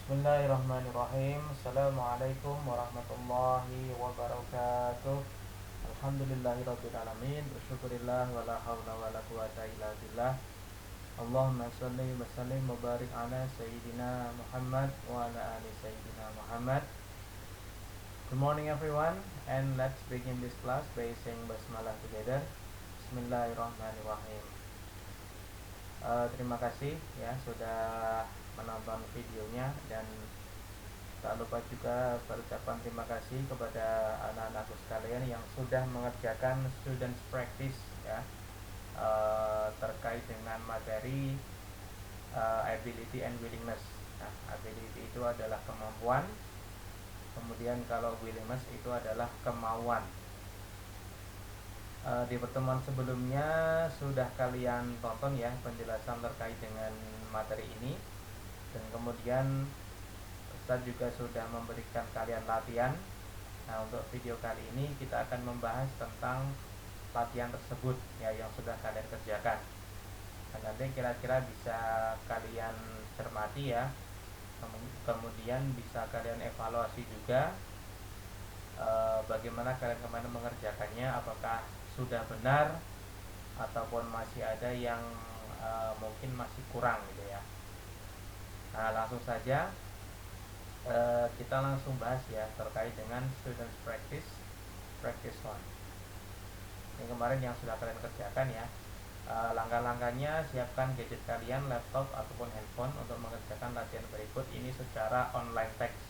Bismillahirrahmanirrahim. Assalamualaikum warahmatullahi wabarakatuh. Alhamdulillahirrabbilalamin. Wasyukurillah wa la hawla wa la quwata illa billah. Allahumma salli wa sallim wa barik ala Sayyidina Muhammad wa ala ali Sayyidina Muhammad. Good morning everyone, and let's begin this class by saying basmalah together. Bismillahirrahmanirrahim. Terima kasih ya sudah menonton videonya, dan tak lupa juga berucapan terima kasih kepada anak-anakku sekalian yang sudah mengerjakan students practice ya, terkait dengan materi ability and willingness. Nah, ability itu adalah kemampuan, kemudian kalau willingness itu adalah kemauan. Di pertemuan sebelumnya sudah kalian tonton ya penjelasan terkait dengan materi ini, dan kemudian Ustadz juga sudah memberikan kalian latihan. Nah, untuk video kali ini kita akan membahas tentang latihan tersebut ya yang sudah kalian kerjakan. Dan nanti kira-kira bisa kalian cermati ya, kemudian bisa kalian evaluasi juga bagaimana kalian kemarin mengerjakannya, apakah sudah benar ataupun masih ada yang mungkin masih kurang gitu ya. Nah, langsung saja kita langsung bahas ya terkait dengan students practice 1. Ini kemarin yang sudah kalian kerjakan ya. Langkah-langkahnya, siapkan gadget kalian, laptop ataupun handphone untuk mengerjakan latihan berikut ini secara online text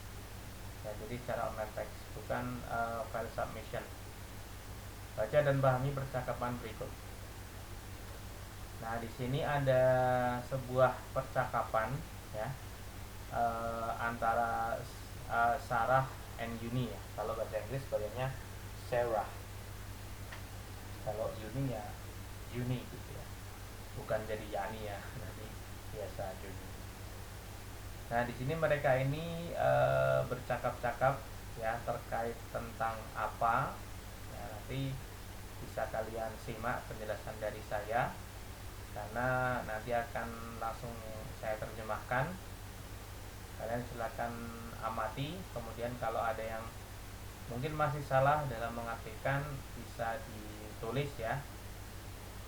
ya, jadi secara online text, bukan file submission. Baca dan pahami percakapan berikut. Nah, di sini ada sebuah percakapan ya, antara Sarah and Yuni ya. Kalau bahasa Inggris bacanya Sarah. Kalau Yuni ya Yuni gitu ya. Bukan jadi Yani ya, nanti biasa Yuni. Nah, di sini mereka ini bercakap-cakap ya terkait tentang apa. Ya, nanti bisa kalian simak penjelasan dari saya, karena nanti akan langsung saya terjemahkan. Kalian silakan amati, kemudian kalau ada yang mungkin masih salah dalam mengartikan bisa ditulis ya,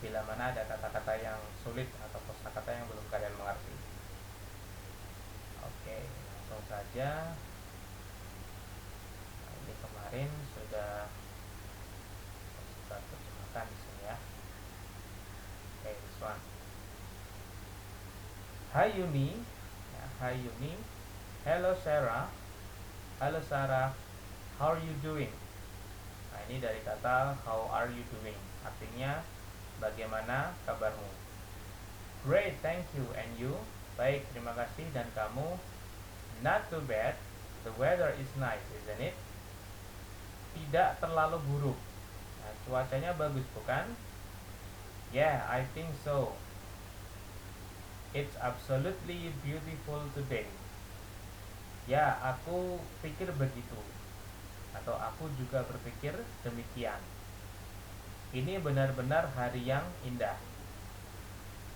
bila mana ada kata-kata yang sulit atau kosakata yang belum kalian mengerti. Oke, langsung saja. Nah, ini kemarin sudah kita terjemahkan di sini ya. Oke, this one. Hi Yuni. Ya, hi Yuni. Hello Sarah. Halo Sarah. How are you doing? Nah, ini dari kata how are you doing. Artinya bagaimana kabarmu? Great, thank you. And you? Baik, terima kasih. Dan kamu? Not too bad. The weather is nice, isn't it? Tidak terlalu buruk. Nah, cuacanya bagus, bukan? Yeah, I think so. It's absolutely beautiful today. Ya, aku pikir begitu. Atau aku juga berpikir demikian. Ini benar-benar hari yang indah.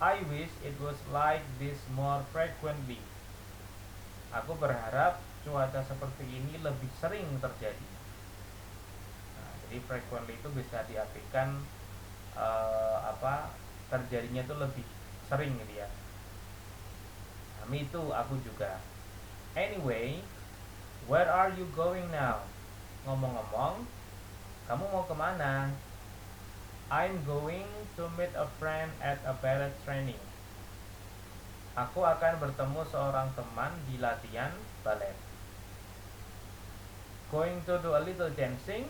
I wish it was like this more frequently. Aku berharap cuaca seperti ini lebih sering terjadi. Nah, jadi frequently itu bisa diartikan terjadinya itu lebih sering gitu ya. Nah, itu aku juga. Anyway, where are you going now? Ngomong-ngomong, kamu mau kemana? I'm going to meet a friend at a ballet training. Aku akan bertemu seorang teman di latihan balet. Going to do a little dancing?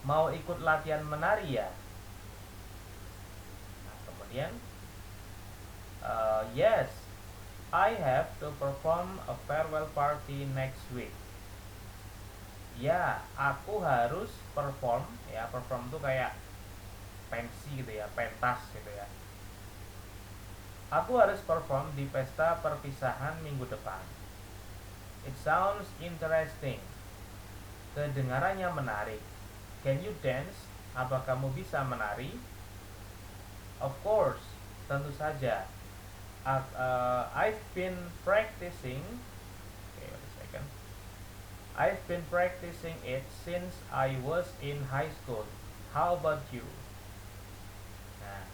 Mau ikut latihan menari ya? Nah, kemudian yes, I have to perform a farewell party next week. Ya, aku harus perform ya. Perform tuh kayak pensi gitu ya, pentas gitu ya. Aku harus perform di pesta perpisahan minggu depan. It sounds interesting. Kedengarannya menarik. Can you dance? Apa kamu bisa menari? Of course, tentu saja. I've been practicing. Okay, wait a second. I've been practicing it since I was in high school. How about you? Nah,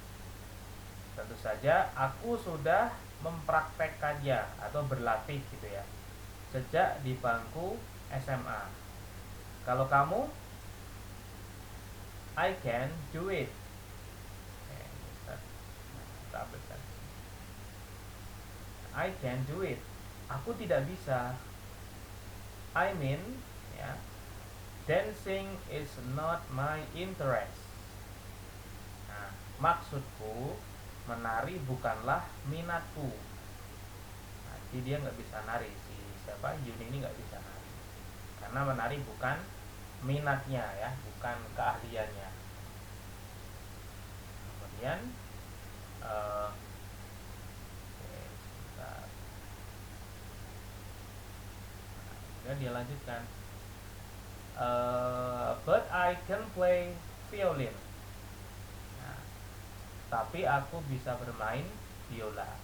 tentu saja aku sudah mempraktekkannya atau berlatih gitu ya sejak di bangku SMA. Kalau kamu, I can do it. I can do it. Aku tidak bisa. I mean, ya, dancing is not my interest. Nah, maksudku menari bukanlah minatku. Nah, jadi dia nggak bisa nari, si siapa Yuni ini nggak bisa nari karena menari bukan minatnya ya, bukan keahliannya. Kemudian kemudian dia lanjutkan, but I can play violin. Nah, tapi aku bisa bermain biola.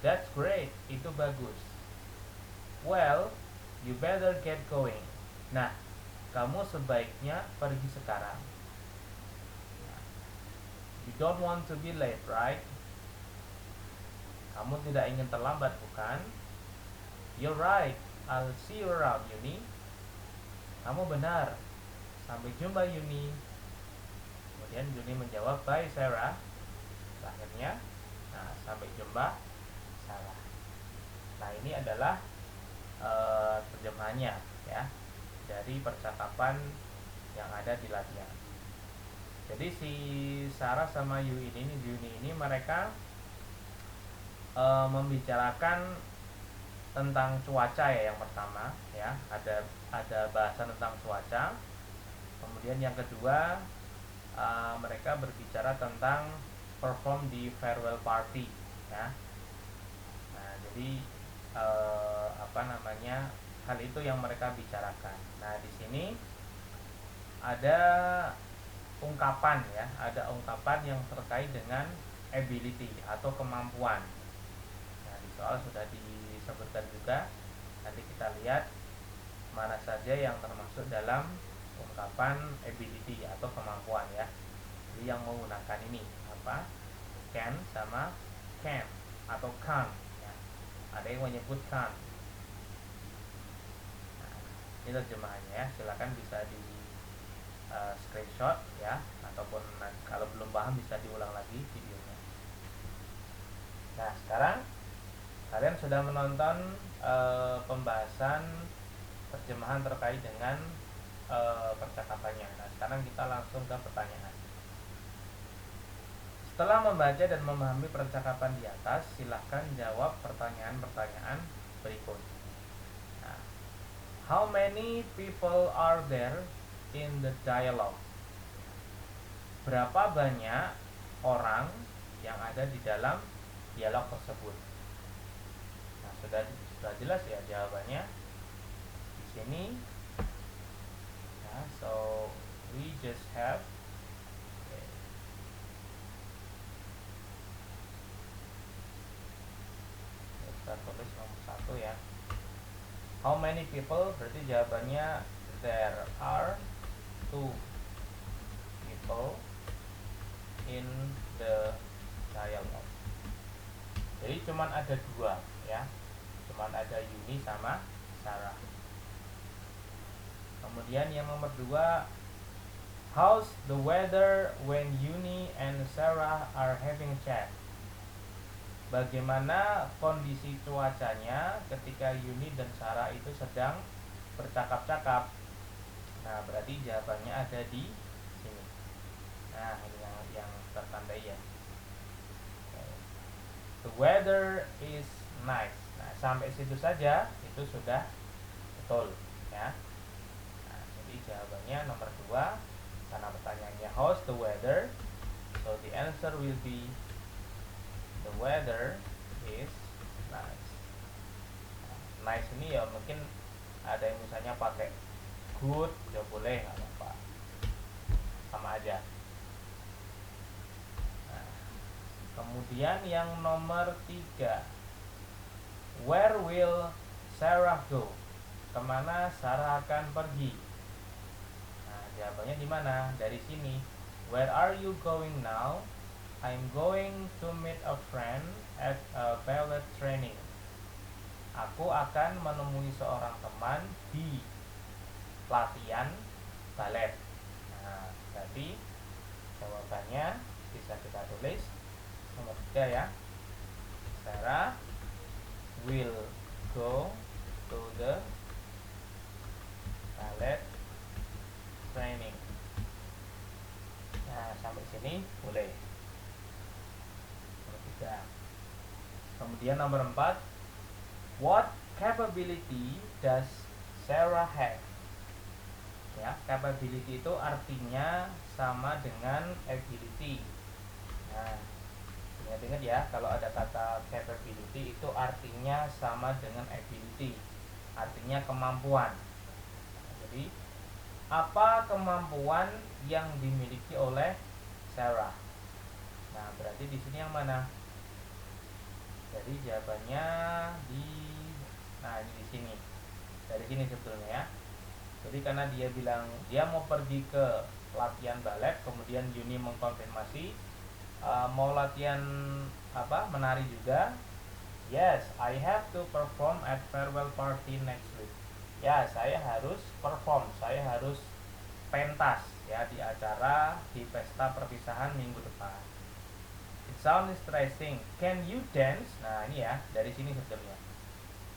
That's great, itu bagus. Well, you better get going. Nah, kamu sebaiknya pergi sekarang. Nah, you don't want to be late, right? Kamu tidak ingin terlambat, bukan? You're right, I'll see you around, Yuni. Kamu benar. Sampai jumpa, Yuni. Kemudian Yuni menjawab, bye, Sarah. Akhirnya, nah, sampai jumpa, Sarah. Nah, ini adalah terjemahannya ya dari percakapan yang ada di latihan. Jadi si Sarah sama Yuni ini mereka membicarakan tentang cuaca ya, yang pertama ya, ada bahasan tentang cuaca. Kemudian yang kedua mereka berbicara tentang perform di farewell party ya. Nah, jadi hal itu yang mereka bicarakan. Nah, di sini ada ungkapan ya, ada ungkapan yang terkait dengan ability atau kemampuan. Nah, di soal sudah disebutkan juga. Nanti kita lihat mana saja yang termasuk dalam ungkapan ability atau kemampuan ya. Jadi yang menggunakan ini apa? Can sama can atau can ya. Ada yang menyebutkan. Nah, ini terjemahannya ya. Silakan bisa di screenshot ya, ataupun kalau belum paham bisa diulang lagi videonya. Nah, sekarang kalian sudah menonton pembahasan terjemahan terkait dengan percakapannya. Nah, sekarang kita langsung ke pertanyaan. Setelah membaca dan memahami percakapan di atas, silahkan jawab pertanyaan-pertanyaan berikut. Nah, how many people are there in the dialogue? Berapa banyak orang yang ada di dalam dialog tersebut? Nah, sudah jelas ya jawabannya di sini. Nah, so we just have kita tulis nomor 1 ya. How many people? Berarti jawabannya there are 2 people in the dialogue. Jadi cuman ada 2 ya. Cuman ada Yuni sama Sarah. Kemudian yang nomor 2, how's the weather when Yuni and Sarah are having a chat? Bagaimana kondisi cuacanya ketika Yuni dan Sarah itu sedang bercakap-cakap? Nah, berarti jawabannya ada di sini. Nah, ini yang tertandai ya. The weather is nice. Nah, sampai situ saja itu sudah betul ya. Nah, jadi jawabannya nomor 2 karena pertanyaannya how's the weather, so the answer will be the weather is nice. Nah, nice ini ya mungkin ada yang misalnya pakai good ya boleh, nggak apa-apa, sama aja. Nah, Kemudian yang nomor 3, where will Sarah go? Kemana Sarah akan pergi? Nah, jawabannya di mana? Dari sini. Where are you going now? I'm going to meet a friend at a ballet training. Aku akan menemui seorang teman di latihan balet. Nah, berarti jawabannya bisa kita tulis nomor 3 ya. Sarah will go to the ballet training. Nah, sampai sini boleh. Nomor 3. Kemudian nomor 4, what capability does Sarah have? Ya, capability itu artinya sama dengan ability. Nah, ingat-ingat ya, kalau ada kata capability itu artinya sama dengan ability, artinya kemampuan. Jadi, apa kemampuan yang dimiliki oleh Sarah? Nah, berarti di sini yang mana? Jadi jawabannya ini di sini. Dari sini sebetulnya ya. Jadi karena dia bilang dia mau pergi ke latihan balet, kemudian Yuni mengkonfirmasi mau latihan menari juga. Yes, I have to perform at farewell party next week. Ya, saya harus perform, saya harus pentas ya di acara di pesta perpisahan minggu depan. It sounds interesting. Can you dance? Nah, ini ya, dari sini sebetulnya.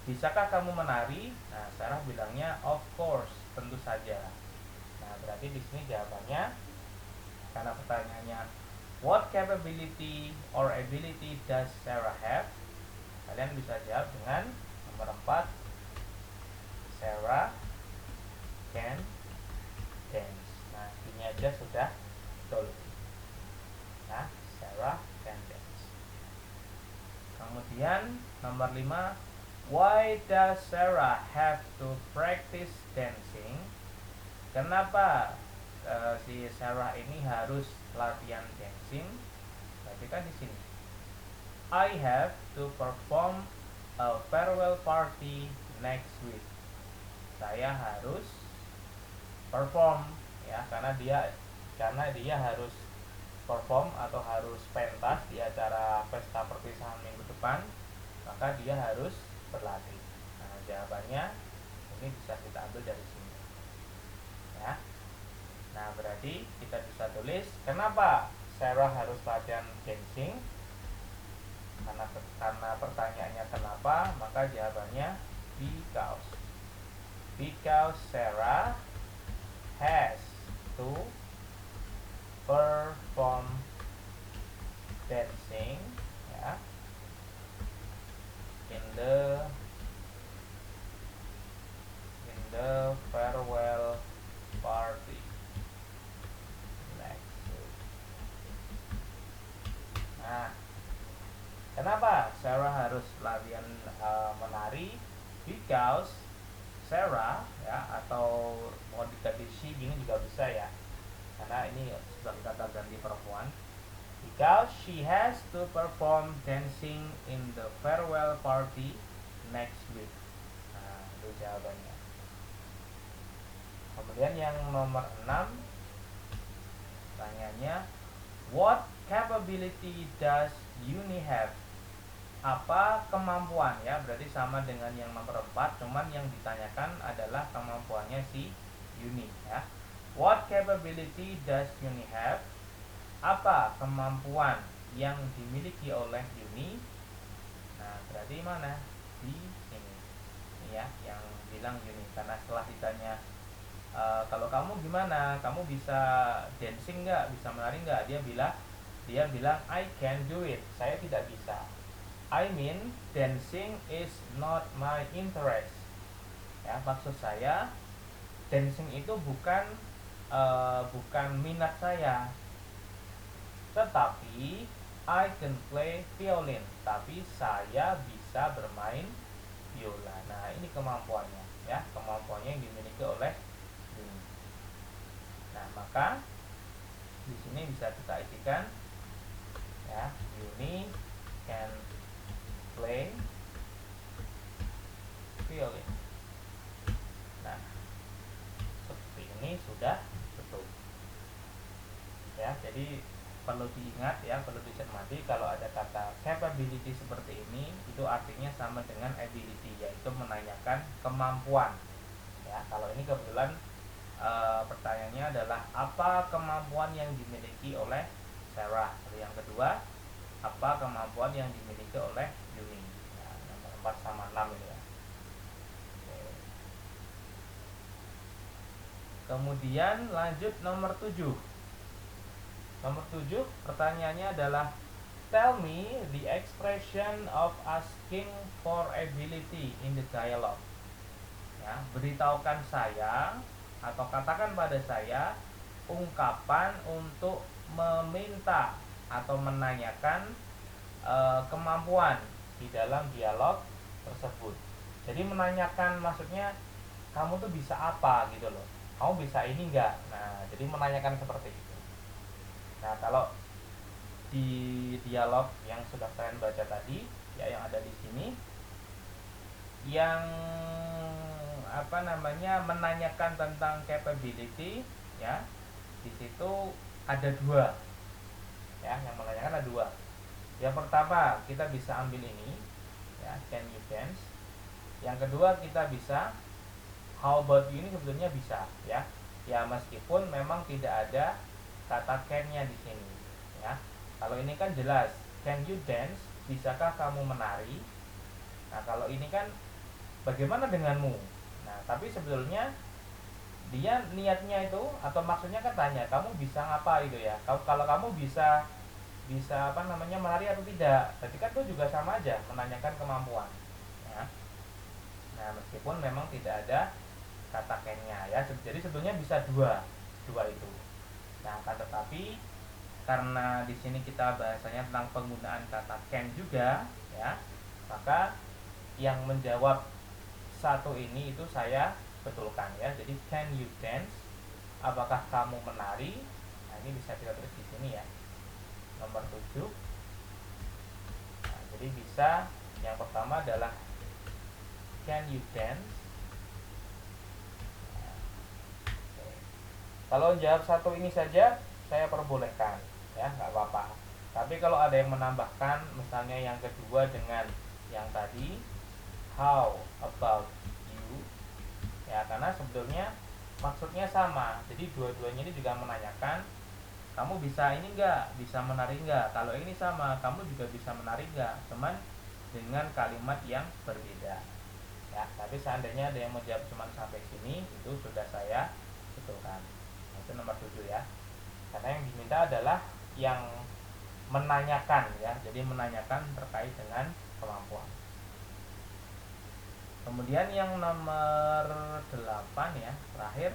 Bisakah kamu menari? Nah, Sarah bilangnya of course, tentu saja. Nah, berarti di sini jawabannya, karena pertanyaannya what capability or ability does Sarah have? Kalian bisa jawab dengan nomor 4, Sarah can dance. Nah, ini aja sudah betul. Nah, Sarah can dance. Kemudian nomor 5, why does Sarah have to practice dancing? Kenapa si Sarah ini harus latihan dancing? Berarti kan di sini. I have to perform a farewell party next week. Saya harus perform ya, karena dia harus perform atau harus pentas di acara pesta perpisahan minggu depan, maka dia harus berlatih. Nah, jawabannya ini bisa kita ambil dari sini ya. Nah, berarti kita bisa tulis kenapa Sarah harus latihan dancing. Karena pertanyaannya kenapa, maka jawabannya because Sarah has to perform dancing ya in the farewell party next week. Nah, kenapa Sarah harus latihan menari? Because Sarah ya, atau mau diganti she gini juga bisa ya, karena ini sebagai kata ganti perempuan. Because she has to perform dancing in the farewell party next week. Nah, itu jawabannya. Kemudian yang nomor 6, pertanyaannya, what capability does Yuni have? Apa kemampuan ya, berarti sama dengan yang nomor 4, cuman yang ditanyakan adalah kemampuannya si Yuni ya. What capability does Yuni have? Apa kemampuan yang dimiliki oleh Yuni? Nah, berarti mana? Di sini. Ini ya, yang bilang Yuni, karena setelah ditanya kalau kamu gimana? Kamu bisa dancing nggak? Bisa menari nggak? Dia bilang I can do it. Saya tidak bisa. I mean, dancing is not my interest. Ya, maksud saya, dancing itu bukan minat saya. Tetapi I can play violin. Tapi saya bisa bermain biola. Nah, ini kemampuannya, ya, kemampuannya yang dimiliki oleh ini. Nah, maka di sini bisa kita isikan ya. Yuni can play violin. Nah, seperti ini sudah cukup ya. Jadi perlu diingat ya, perlu dicermati kalau ada kata capability seperti ini, itu artinya sama dengan ability, yaitu menanyakan kemampuan ya. Kalau ini kebetulan pertanyaannya adalah apa kemampuan yang dimiliki oleh Sarah. Lalu yang kedua, apa kemampuan yang dimiliki oleh Yuni. Nah, nomor 4 sama 6 ini ya. Oke. Kemudian lanjut nomor 7. Nomor 7 pertanyaannya adalah tell me the expression of asking for ability in the dialogue. Ya, beritahukan saya atau katakan pada saya ungkapan untuk meminta atau menanyakan kemampuan di dalam dialog tersebut. Jadi menanyakan maksudnya kamu tuh bisa apa gitu loh. Kamu bisa ini enggak? Nah, jadi menanyakan seperti itu. Nah, kalau di dialog yang sudah kalian baca tadi, ya yang ada di sini, yang menanyakan tentang capability, ya, di situ ada dua, ya, yang menanyakan ada dua. Yang pertama kita bisa ambil ini, ya, can you dance. Yang kedua kita bisa how about you, ini sebetulnya bisa, ya, ya meskipun memang tidak ada kata can-nya di sini, ya. Kalau ini kan jelas, can you dance, bisakah kamu menari. Nah, kalau ini kan bagaimana denganmu. Nah, tapi sebetulnya dia niatnya itu atau maksudnya kan tanya, kamu bisa ngapa gitu ya. Kalau kamu bisa menari atau tidak. Berarti kan itu juga sama aja menanyakan kemampuan, ya. Nah, meskipun memang tidak ada kata can-nya ya. Jadi sebetulnya bisa dua itu. Nah, akan tetapi karena di sini kita bahasanya tentang penggunaan kata can juga, ya, maka yang menjawab satu ini itu saya betulkan ya. Jadi can you dance? Apakah kamu menari? Nah, ini bisa kita tulis di sini ya. Nomor 7. Nah, jadi bisa yang pertama adalah can you dance? Nah, okay. Kalau jawab satu ini saja saya perbolehkan ya, nggak apa-apa. Tapi kalau ada yang menambahkan misalnya yang kedua dengan yang tadi how about you, ya, karena sebetulnya maksudnya sama. Jadi dua-duanya ini juga menanyakan kamu bisa ini enggak, bisa menari enggak. Kalau ini sama, kamu juga bisa menari enggak, cuman dengan kalimat yang berbeda ya. Tapi seandainya ada yang menjawab cuman sampai sini, itu sudah saya betulkan. Nah, itu nomor 7 ya. Karena yang diminta adalah yang menanyakan ya. Jadi menanyakan terkait dengan kemampuan. Kemudian yang nomor 8 ya, terakhir,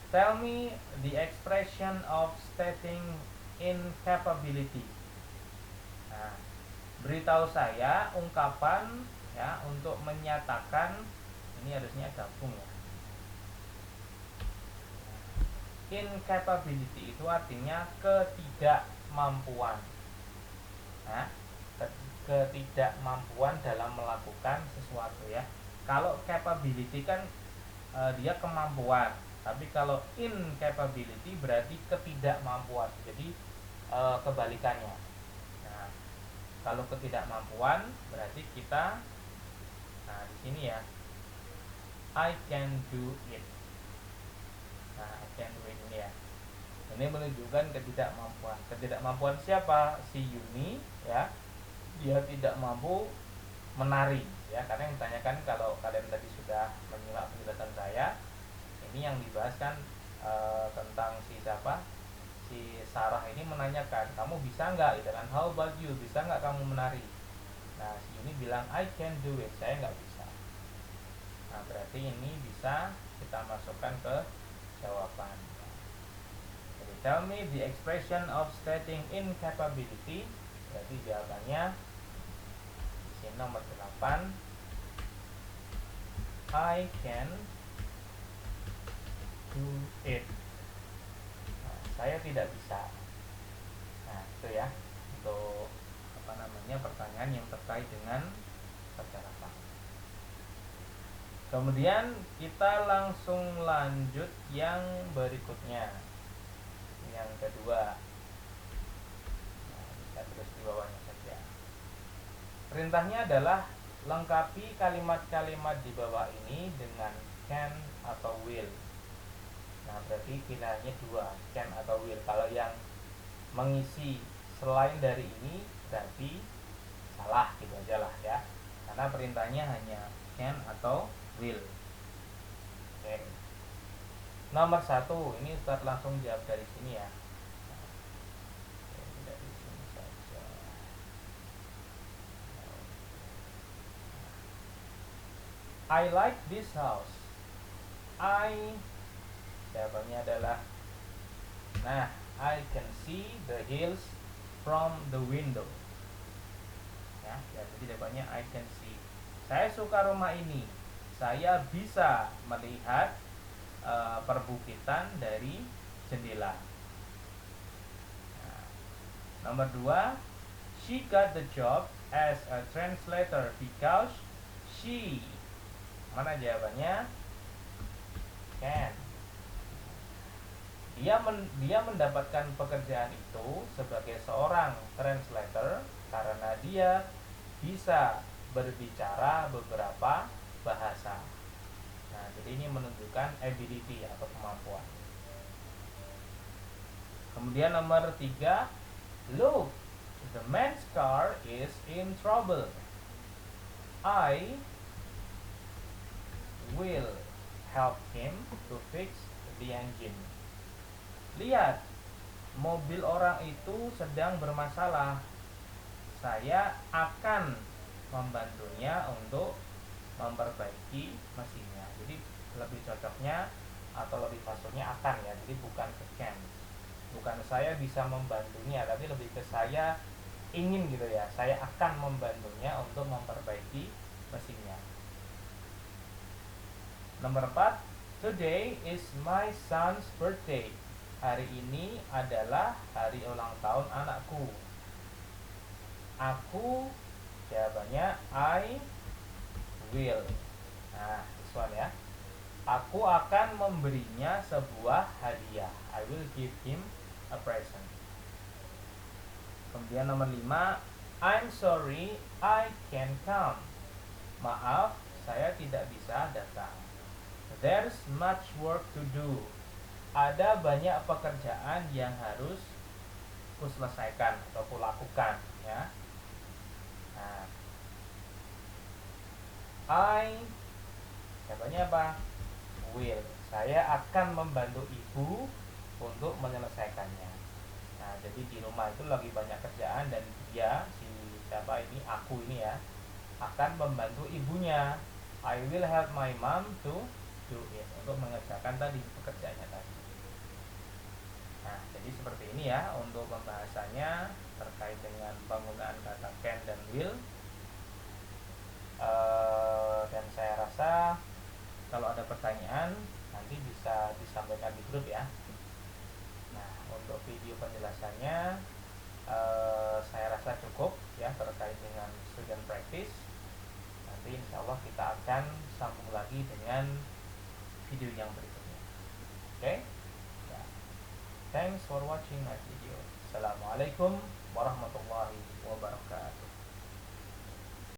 tell me the expression of stating incapability. Nah, beritahu saya ungkapan ya untuk menyatakan, ini harusnya gabung ya. Incapability itu artinya ketidakmampuan. Nah, ketidakmampuan dalam melakukan sesuatu ya. Kalau capability kan dia kemampuan, tapi kalau incapability berarti ketidakmampuan. Jadi kebalikannya. Nah, kalau ketidakmampuan berarti kita, nah di sini ya, I can do it. Nah, I can do it ini ya. Ini menunjukkan ketidakmampuan. Ketidakmampuan siapa? Si Yuni ya. Dia tidak mampu menari ya, karena yang ditanyakan, kalau kalian tadi sudah menyimak penjelasan saya, ini yang dibahas kan tentang si siapa, si Sarah ini menanyakan kamu bisa nggak gitu kan, how about you, bisa nggak kamu menari. Nah, si ini bilang I can do it, saya nggak bisa. Nah, berarti ini bisa kita masukkan ke jawaban. Jadi tell me the expression of stating incapability, berarti jawabannya ini nomor 8, I can do it. Nah, saya tidak bisa. Nah, itu ya untuk pertanyaan yang terkait dengan percakapan. Kemudian kita langsung lanjut yang berikutnya, yang kedua. Nah, kita terus di bawahnya saja. Perintahnya adalah lengkapi kalimat-kalimat di bawah ini dengan can atau will. Nah, berarti pilihannya dua, can atau will. Kalau yang mengisi selain dari ini berarti salah, gitu aja lah ya. Karena perintahnya hanya can atau will. Oke. Nomor 1, ini Ustaz langsung jawab dari sini ya. Dari sini saja. I like this house. Jawabannya adalah, nah, I can see the hills from the window. Ya, jadi jawabannya I can see. Saya suka rumah ini. Saya bisa melihat perbukitan dari jendela. Nah, nomor 2, she got the job as a translator because she, mana jawabannya? Can. Dia mendapatkan pekerjaan itu sebagai seorang translator karena dia bisa berbicara beberapa bahasa. Nah, jadi ini menunjukkan ability atau kemampuan. Kemudian nomor 3, look, the man's car is in trouble. I will help him to fix the engine. Lihat, mobil orang itu sedang bermasalah. Saya akan membantunya untuk memperbaiki mesinnya. Jadi lebih cocoknya atau lebih maksudnya akan ya. Jadi bukan ke can. Bukan saya bisa membantunya, tapi lebih ke saya ingin gitu ya. Saya akan membantunya untuk memperbaiki mesinnya. Nomor 4, today is my son's birthday. Hari ini adalah hari ulang tahun anakku. Aku, jawabannya I will. Nah, this one ya. Aku akan memberinya sebuah hadiah. I will give him a present. Kemudian nomor 5, I'm sorry I can't come. Maaf, saya tidak bisa datang. There's much work to do. Ada banyak pekerjaan yang harus kuselesaikan atau kulakukan ya. Nah, jawabannya apa? Will. Saya akan membantu ibu untuk menyelesaikannya. Nah, jadi di rumah itu lagi banyak kerjaan dan dia, aku ini ya, akan membantu ibunya. I will help my mom to do it, untuk mengerjakan tadi pekerjaannya tadi. Nah, jadi seperti ini ya untuk pembahasannya terkait dengan penggunaan kata can dan will. Dan saya rasa kalau ada pertanyaan nanti bisa disampaikan di grup ya. Nah, untuk video penjelasannya saya rasa cukup ya terkait dengan student practice. Nanti insya Allah kita akan sambung lagi dengan video yang berikutnya. Oke? Ya. Thanks for watching my video. Assalamualaikum warahmatullahi wabarakatuh.